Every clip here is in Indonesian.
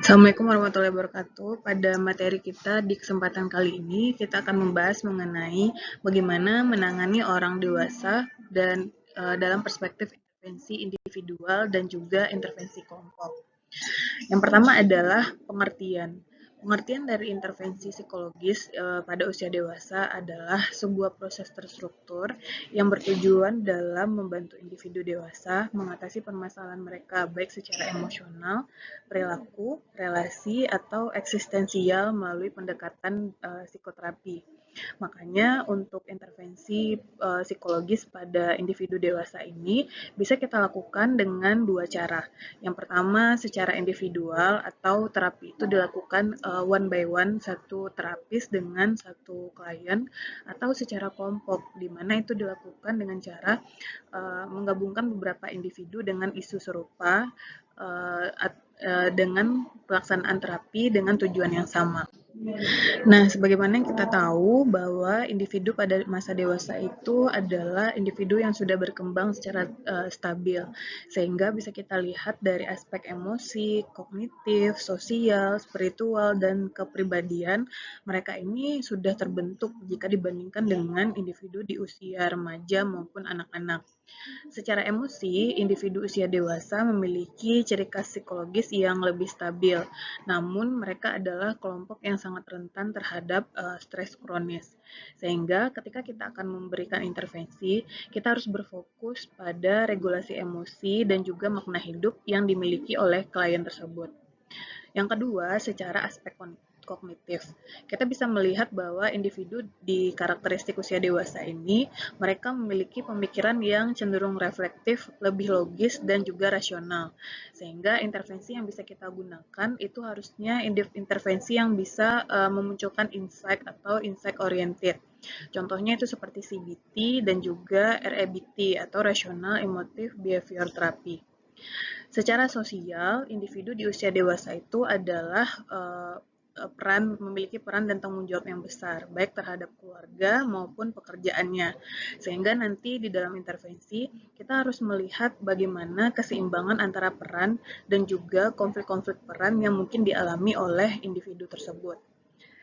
Assalamualaikum warahmatullahi wabarakatuh. Pada materi kita di kesempatan kali ini, kita akan membahas mengenai bagaimana menangani orang dewasa dan dalam perspektif intervensi individual dan juga intervensi kelompok. Yang pertama adalah pengertian. Pengertian dari intervensi psikologis pada usia dewasa adalah sebuah proses terstruktur yang bertujuan dalam membantu individu dewasa mengatasi permasalahan mereka baik secara emosional, perilaku, relasi, atau eksistensial melalui pendekatan psikoterapi. Makanya untuk intervensi psikologis pada individu dewasa ini bisa kita lakukan dengan dua cara. Yang pertama secara individual atau terapi itu dilakukan one by one satu terapis dengan satu klien atau secara kelompok di mana itu dilakukan dengan cara menggabungkan beberapa individu dengan isu serupa dengan pelaksanaan terapi dengan tujuan yang sama. Nah, sebagaimana yang kita tahu bahwa individu pada masa dewasa itu adalah individu yang sudah berkembang secara stabil, sehingga bisa kita lihat dari aspek emosi, kognitif, sosial, spiritual, dan kepribadian, mereka ini sudah terbentuk jika dibandingkan dengan individu di usia remaja maupun anak-anak. Secara emosi, individu usia dewasa memiliki ciri khas psikologis yang lebih stabil, namun mereka adalah kelompok yang sangat rentan terhadap stres kronis. Sehingga ketika kita akan memberikan intervensi, kita harus berfokus pada regulasi emosi dan juga makna hidup yang dimiliki oleh klien tersebut. Yang kedua, secara aspek kognitif. Kita bisa melihat bahwa individu di karakteristik usia dewasa ini, mereka memiliki pemikiran yang cenderung reflektif, lebih logis, dan juga rasional. Sehingga intervensi yang bisa kita gunakan itu harusnya intervensi yang bisa memunculkan insight atau insight oriented. Contohnya itu seperti CBT dan juga REBT atau Rational Emotive Behavior Therapy. Secara sosial, individu di usia dewasa itu adalah memiliki peran dan tanggung jawab yang besar, baik terhadap keluarga maupun pekerjaannya. Sehingga nanti di dalam intervensi, kita harus melihat bagaimana keseimbangan antara peran dan juga konflik-konflik peran yang mungkin dialami oleh individu tersebut.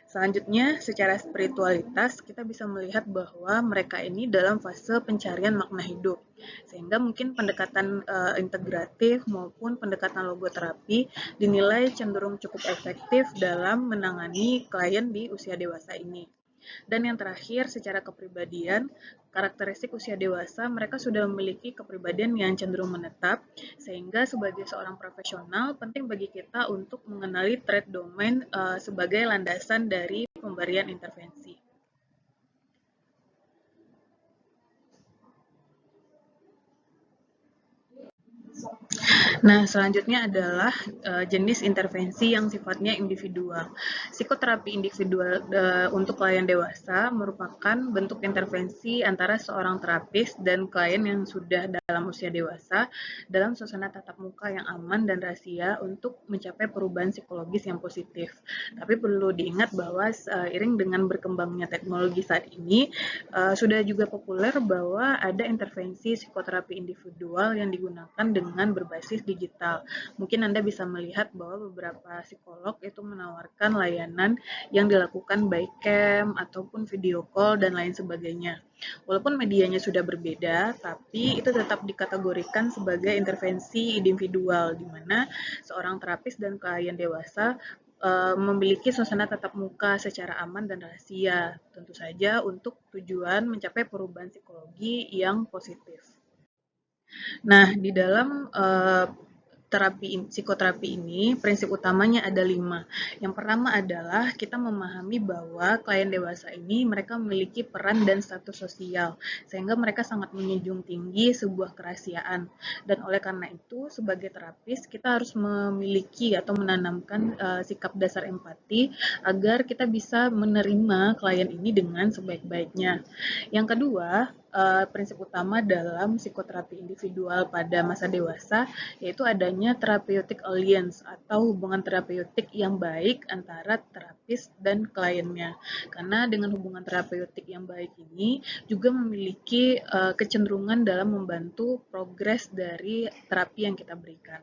Selanjutnya, secara spiritualitas, kita bisa melihat bahwa mereka ini dalam fase pencarian makna hidup. Sehingga mungkin pendekatan integratif maupun pendekatan logoterapi dinilai cenderung cukup efektif dalam menangani klien di usia dewasa ini. Dan yang terakhir, secara kepribadian, karakteristik usia dewasa, mereka sudah memiliki kepribadian yang cenderung menetap, sehingga sebagai seorang profesional, penting bagi kita untuk mengenali trait domain sebagai landasan dari pemberian intervensi. Nah, selanjutnya adalah jenis intervensi yang sifatnya individual. Psikoterapi individual untuk klien dewasa merupakan bentuk intervensi antara seorang terapis dan klien yang sudah dalam usia dewasa dalam suasana tatap muka yang aman dan rahasia untuk mencapai perubahan psikologis yang positif. Tapi perlu diingat bahwa seiring dengan berkembangnya teknologi saat ini, sudah juga populer bahwa ada intervensi psikoterapi individual yang digunakan dengan berbasis digital. Mungkin Anda bisa melihat bahwa beberapa psikolog itu menawarkan layanan yang dilakukan by cam ataupun video call dan lain sebagainya. Walaupun medianya sudah berbeda, tapi itu tetap dikategorikan sebagai intervensi individual, di mana seorang terapis dan klien dewasa memiliki suasana tatap muka secara aman dan rahasia, tentu saja untuk tujuan mencapai perubahan psikologi yang positif. Nah, di dalam psikoterapi ini, prinsip utamanya ada 5. Yang pertama adalah kita memahami bahwa klien dewasa ini mereka memiliki peran dan status sosial, sehingga mereka sangat menjunjung tinggi sebuah kerahasiaan. Dan oleh karena itu, sebagai terapis, kita harus memiliki atau menanamkan sikap dasar empati agar kita bisa menerima klien ini dengan sebaik-baiknya. Yang kedua, prinsip utama dalam psikoterapi individual pada masa dewasa yaitu adanya therapeutic alliance atau hubungan terapeutik yang baik antara terapis dan kliennya. Karena dengan hubungan terapeutik yang baik ini juga memiliki kecenderungan dalam membantu progres dari terapi yang kita berikan.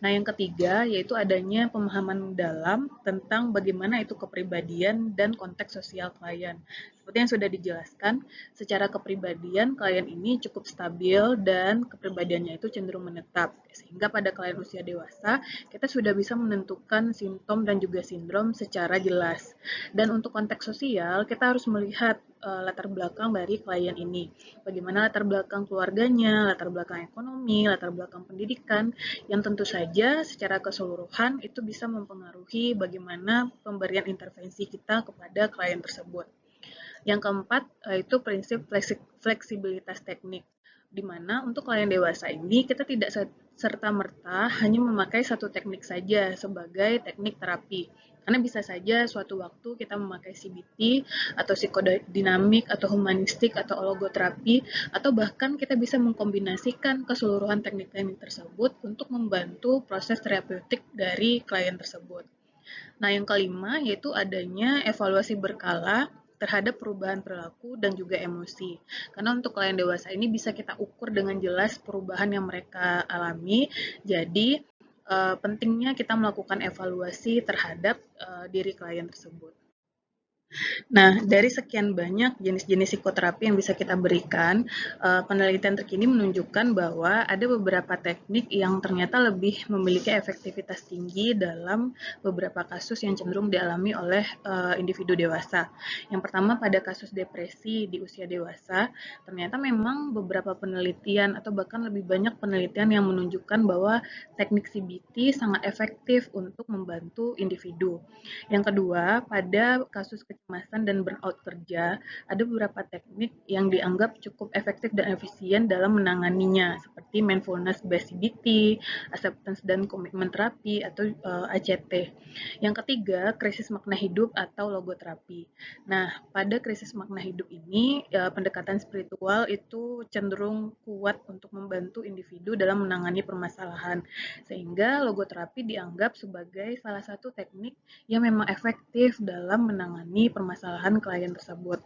Nah, yang ketiga yaitu adanya pemahaman mendalam tentang bagaimana itu kepribadian dan konteks sosial klien. Seperti yang sudah dijelaskan, secara kepribadian klien ini cukup stabil dan kepribadiannya itu cenderung menetap. Sehingga pada klien usia dewasa, kita sudah bisa menentukan simptom dan juga sindrom secara jelas. Dan untuk konteks sosial, kita harus melihat latar belakang dari klien ini. Bagaimana latar belakang keluarganya, latar belakang ekonomi, latar belakang pendidikan, yang tentu saja secara keseluruhan itu bisa mempengaruhi bagaimana pemberian intervensi kita kepada klien tersebut. Yang keempat, itu prinsip fleksibilitas teknik, di mana untuk klien dewasa ini kita tidak serta-merta hanya memakai satu teknik saja sebagai teknik terapi. Karena bisa saja suatu waktu kita memakai CBT atau psikodinamik atau humanistik atau logoterapi atau bahkan kita bisa mengkombinasikan keseluruhan teknik-teknik tersebut untuk membantu proses terapeutik dari klien tersebut. Nah, yang kelima yaitu adanya evaluasi berkala terhadap perubahan perilaku dan juga emosi. Karena untuk klien dewasa ini bisa kita ukur dengan jelas perubahan yang mereka alami. Jadi, pentingnya kita melakukan evaluasi terhadap diri klien tersebut. Nah, dari sekian banyak jenis-jenis psikoterapi yang bisa kita berikan, penelitian terkini menunjukkan bahwa ada beberapa teknik yang ternyata lebih memiliki efektivitas tinggi dalam beberapa kasus yang cenderung dialami oleh individu dewasa. Yang pertama pada kasus depresi di usia dewasa, ternyata memang beberapa penelitian atau bahkan lebih banyak penelitian yang menunjukkan bahwa teknik CBT sangat efektif untuk membantu individu. Yang kedua, pada kasus kecemasan dan burnout kerja, ada beberapa teknik yang dianggap cukup efektif dan efisien dalam menanganinya, seperti mindfulness based CBT, acceptance dan commitment terapi atau ACT. Yang ketiga, krisis makna hidup atau logoterapi. Nah, pada krisis makna hidup ini, pendekatan spiritual itu cenderung kuat untuk membantu individu dalam menangani permasalahan, sehingga logoterapi dianggap sebagai salah satu teknik yang memang efektif dalam menangani permasalahan klien tersebut.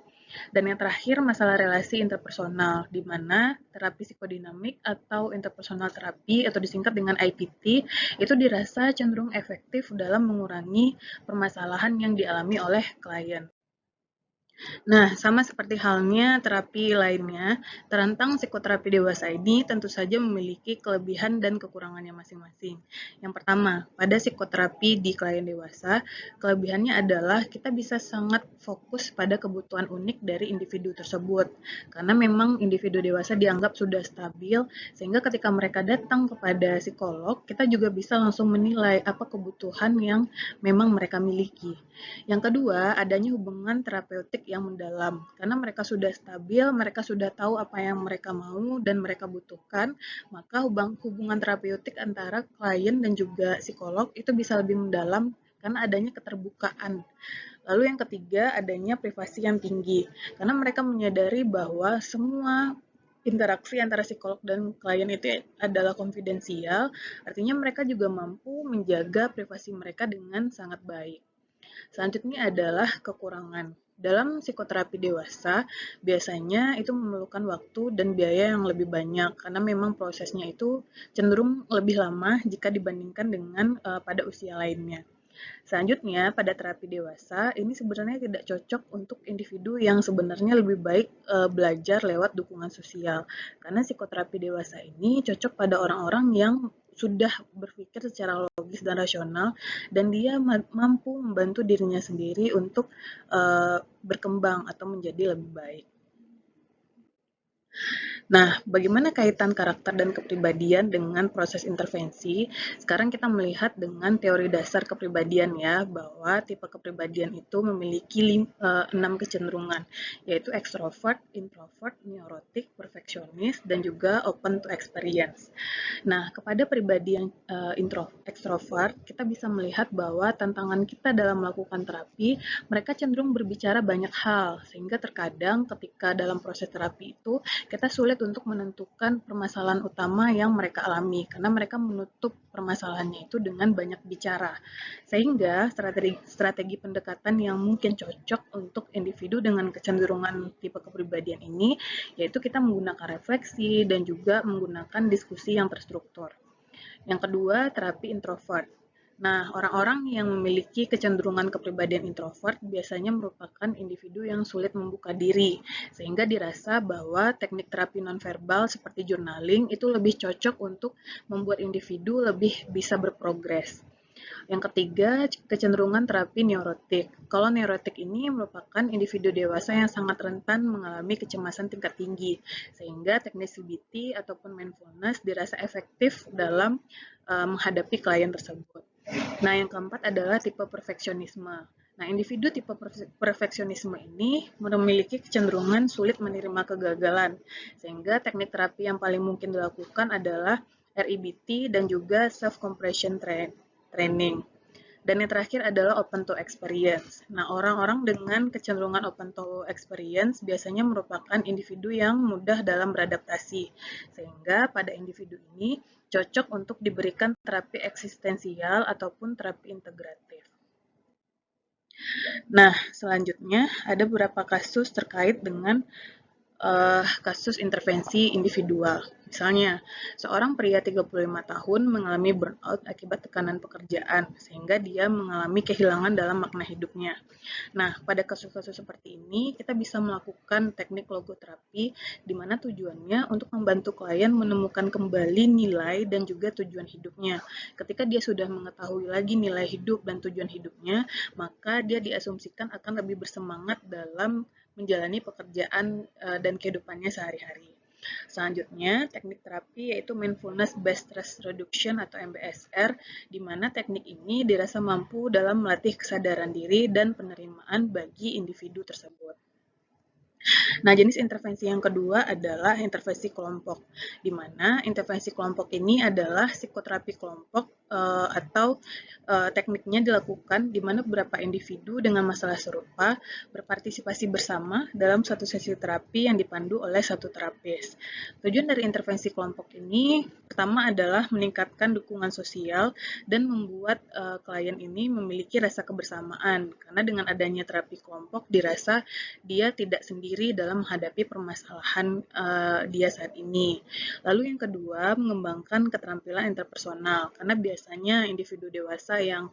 Dan yang terakhir, masalah relasi interpersonal, di mana terapi psikodinamik atau interpersonal terapi atau disingkat dengan IPT itu dirasa cenderung efektif dalam mengurangi permasalahan yang dialami oleh klien. Nah, sama seperti halnya terapi lainnya, tentang psikoterapi dewasa ini tentu saja memiliki kelebihan dan kekurangannya masing-masing. Yang pertama, pada psikoterapi di klien dewasa, kelebihannya adalah kita bisa sangat fokus pada kebutuhan unik dari individu tersebut. Karena memang individu dewasa dianggap sudah stabil, sehingga ketika mereka datang kepada psikolog, kita juga bisa langsung menilai apa kebutuhan yang memang mereka miliki. Yang kedua, adanya hubungan terapeutik yang mendalam. Karena mereka sudah stabil, mereka sudah tahu apa yang mereka mau dan mereka butuhkan, maka hubungan terapeutik antara klien dan juga psikolog itu bisa lebih mendalam karena adanya keterbukaan. Lalu yang ketiga, adanya privasi yang tinggi. Karena mereka menyadari bahwa semua interaksi antara psikolog dan klien itu adalah konfidensial, artinya mereka juga mampu menjaga privasi mereka dengan sangat baik. Selanjutnya adalah kekurangan. Dalam psikoterapi dewasa, biasanya itu memerlukan waktu dan biaya yang lebih banyak karena memang prosesnya itu cenderung lebih lama jika dibandingkan dengan pada usia lainnya. Selanjutnya, pada terapi dewasa, ini sebenarnya tidak cocok untuk individu yang sebenarnya lebih baik belajar lewat dukungan sosial. Karena psikoterapi dewasa ini cocok pada orang-orang yang sudah berpikir secara logis dan rasional, dan dia mampu membantu dirinya sendiri untuk berkembang atau menjadi lebih baik. Nah, bagaimana kaitan karakter dan kepribadian dengan proses intervensi? Sekarang kita melihat dengan teori dasar kepribadian ya, bahwa tipe kepribadian itu memiliki 6 kecenderungan, yaitu extrovert, introvert, neurotik, perfeksionis, dan juga open to experience. Nah, kepada pribadi yang extrovert, kita bisa melihat bahwa tantangan kita dalam melakukan terapi, mereka cenderung berbicara banyak hal, sehingga terkadang ketika dalam proses terapi itu, kita sulit untuk menentukan permasalahan utama yang mereka alami, karena mereka menutup permasalahannya itu dengan banyak bicara. Sehingga strategi pendekatan yang mungkin cocok untuk individu dengan kecenderungan tipe kepribadian ini, yaitu kita menggunakan refleksi dan juga menggunakan diskusi yang terstruktur. Yang kedua, terapi introvert. Nah, orang-orang yang memiliki kecenderungan kepribadian introvert biasanya merupakan individu yang sulit membuka diri, sehingga dirasa bahwa teknik terapi nonverbal seperti journaling itu lebih cocok untuk membuat individu lebih bisa berprogres. Yang ketiga, kecenderungan terapi neurotik. Kalau neurotik ini merupakan individu dewasa yang sangat rentan mengalami kecemasan tingkat tinggi, sehingga teknik CBT ataupun mindfulness dirasa efektif dalam menghadapi klien tersebut. Nah, yang keempat adalah tipe perfeksionisme. Nah, individu tipe perfeksionisme ini memiliki kecenderungan sulit menerima kegagalan, sehingga teknik terapi yang paling mungkin dilakukan adalah REBT dan juga self-compassion training. Dan yang terakhir adalah open to experience. Nah, orang-orang dengan kecenderungan open to experience biasanya merupakan individu yang mudah dalam beradaptasi, sehingga pada individu ini cocok untuk diberikan terapi eksistensial ataupun terapi integratif. Nah, selanjutnya ada beberapa kasus terkait dengan kasus intervensi individual. Misalnya, seorang pria 35 tahun mengalami burnout akibat tekanan pekerjaan, sehingga dia mengalami kehilangan dalam makna hidupnya. Nah, pada kasus-kasus seperti ini, kita bisa melakukan teknik logoterapi, di mana tujuannya untuk membantu klien menemukan kembali nilai dan juga tujuan hidupnya. Ketika dia sudah mengetahui lagi nilai hidup dan tujuan hidupnya, maka dia diasumsikan akan lebih bersemangat dalam menjalani pekerjaan dan kehidupannya sehari-hari. Selanjutnya, teknik terapi yaitu Mindfulness Based Stress Reduction atau MBSR, di mana teknik ini dirasa mampu dalam melatih kesadaran diri dan penerimaan bagi individu tersebut. Nah, jenis intervensi yang kedua adalah intervensi kelompok, di mana intervensi kelompok ini adalah psikoterapi kelompok atau tekniknya dilakukan di mana beberapa individu dengan masalah serupa berpartisipasi bersama dalam satu sesi terapi yang dipandu oleh satu terapis. Tujuan dari intervensi kelompok ini pertama adalah meningkatkan dukungan sosial dan membuat klien ini memiliki rasa kebersamaan, karena dengan adanya terapi kelompok dirasa dia tidak sendiri dalam menghadapi permasalahan dia saat ini. Lalu yang kedua, mengembangkan keterampilan interpersonal, karena biasanya individu dewasa yang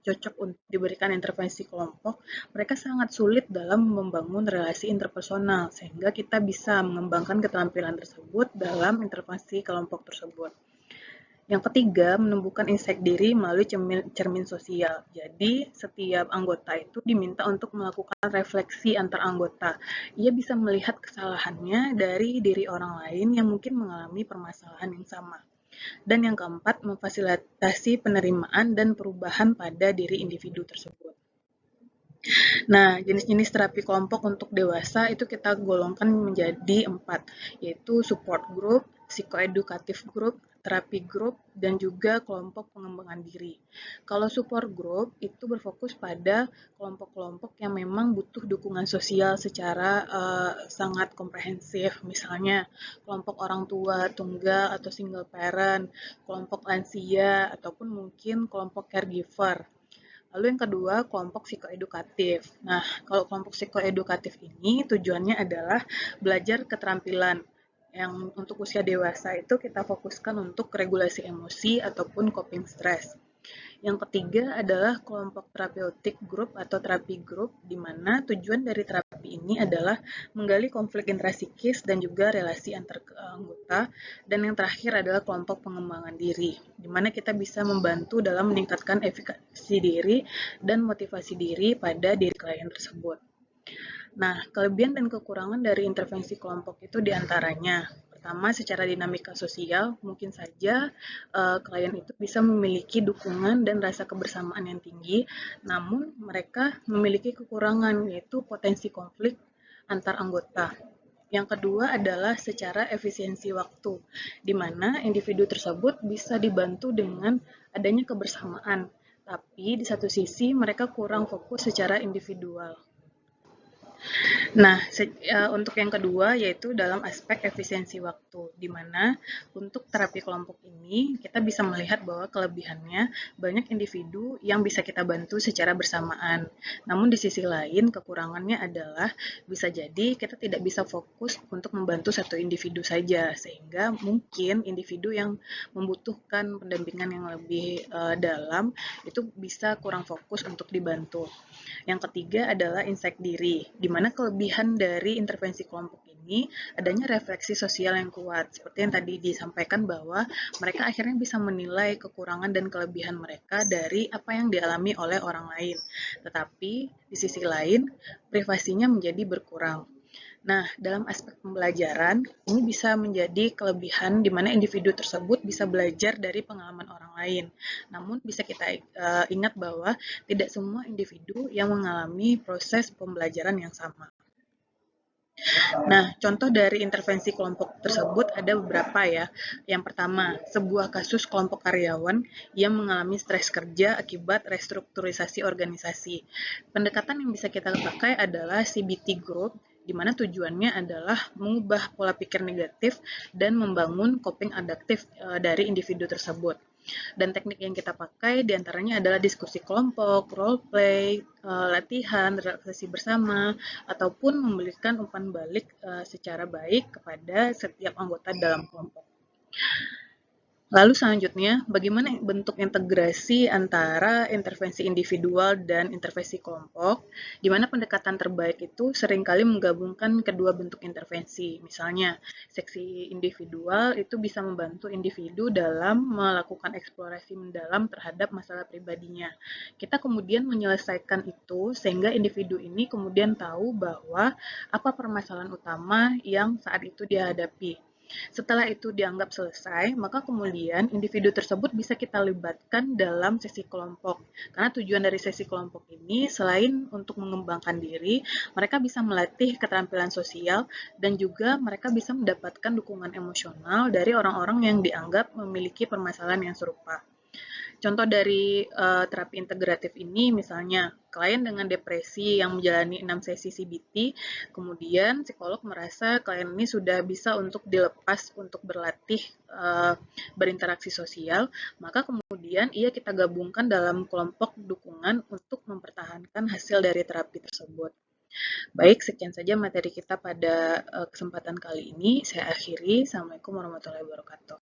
cocok untuk diberikan intervensi kelompok, mereka sangat sulit dalam membangun relasi interpersonal, sehingga kita bisa mengembangkan keterampilan tersebut dalam intervensi kelompok tersebut. Yang ketiga, menumbuhkan insight diri melalui cermin sosial. Jadi, setiap anggota itu diminta untuk melakukan refleksi antar anggota. Ia bisa melihat kesalahannya dari diri orang lain yang mungkin mengalami permasalahan yang sama. Dan yang keempat, memfasilitasi penerimaan dan perubahan pada diri individu tersebut. Nah, jenis-jenis terapi kelompok untuk dewasa itu kita golongkan menjadi 4, yaitu support group, psikoedukatif group, terapi group, dan juga kelompok pengembangan diri. Kalau support group itu berfokus pada kelompok-kelompok yang memang butuh dukungan sosial secara sangat komprehensif, misalnya kelompok orang tua tunggal atau single parent, kelompok lansia, ataupun mungkin kelompok caregiver. Lalu yang kedua, kelompok psikoedukatif. Nah, kalau kelompok psikoedukatif ini tujuannya adalah belajar keterampilan yang untuk usia dewasa itu kita fokuskan untuk regulasi emosi ataupun coping stress. Yang ketiga adalah kelompok terapeutik group atau terapi group, di mana tujuan dari terapi ini adalah menggali konflik intrasikis dan juga relasi antar anggota. Dan yang terakhir adalah kelompok pengembangan diri, di mana kita bisa membantu dalam meningkatkan efikasi diri dan motivasi diri pada diri klien tersebut. Nah, kelebihan dan kekurangan dari intervensi kelompok itu diantaranya, pertama, secara dinamika sosial, mungkin saja klien itu bisa memiliki dukungan dan rasa kebersamaan yang tinggi, namun mereka memiliki kekurangan, yaitu potensi konflik antar anggota. Yang kedua adalah secara efisiensi waktu, di mana individu tersebut bisa dibantu dengan adanya kebersamaan, tapi di satu sisi mereka kurang fokus secara individual. Nah, untuk yang kedua yaitu dalam aspek efisiensi waktu, di mana untuk terapi kelompok ini kita bisa melihat bahwa kelebihannya banyak individu yang bisa kita bantu secara bersamaan. Namun di sisi lain kekurangannya adalah bisa jadi kita tidak bisa fokus untuk membantu satu individu saja, sehingga mungkin individu yang membutuhkan pendampingan yang lebih dalam itu bisa kurang fokus untuk dibantu. Yang ketiga adalah insight diri, di mana kelebihan dari intervensi kelompok ini adanya refleksi sosial yang kuat. Seperti yang tadi disampaikan bahwa mereka akhirnya bisa menilai kekurangan dan kelebihan mereka dari apa yang dialami oleh orang lain. Tetapi di sisi lain, privasinya menjadi berkurang. Nah, dalam aspek pembelajaran, ini bisa menjadi kelebihan di mana individu tersebut bisa belajar dari pengalaman orang lain. Namun, bisa kita ingat bahwa tidak semua individu yang mengalami proses pembelajaran yang sama. Nah, contoh dari intervensi kelompok tersebut ada beberapa ya. Yang pertama, sebuah kasus kelompok karyawan yang mengalami stres kerja akibat restrukturisasi organisasi. Pendekatan yang bisa kita pakai adalah CBT Group, di mana tujuannya adalah mengubah pola pikir negatif dan membangun coping adaptif dari individu tersebut. Dan teknik yang kita pakai diantaranya adalah diskusi kelompok, role play, latihan, refleksi bersama, ataupun memberikan umpan balik secara baik kepada setiap anggota dalam kelompok. Lalu selanjutnya, bagaimana bentuk integrasi antara intervensi individual dan intervensi kelompok, di mana pendekatan terbaik itu seringkali menggabungkan kedua bentuk intervensi. Misalnya, seksi individual itu bisa membantu individu dalam melakukan eksplorasi mendalam terhadap masalah pribadinya. Kita kemudian menyelesaikan itu sehingga individu ini kemudian tahu bahwa apa permasalahan utama yang saat itu dihadapi. Setelah itu dianggap selesai, maka kemudian individu tersebut bisa kita libatkan dalam sesi kelompok. Karena tujuan dari sesi kelompok ini selain untuk mengembangkan diri, mereka bisa melatih keterampilan sosial dan juga mereka bisa mendapatkan dukungan emosional dari orang-orang yang dianggap memiliki permasalahan yang serupa. Contoh dari terapi integratif ini misalnya klien dengan depresi yang menjalani 6 sesi CBT, kemudian psikolog merasa klien ini sudah bisa untuk dilepas untuk berlatih berinteraksi sosial, maka kemudian ia kita gabungkan dalam kelompok dukungan untuk mempertahankan hasil dari terapi tersebut. Baik, sekian saja materi kita pada kesempatan kali ini. Saya akhiri. Assalamualaikum warahmatullahi wabarakatuh.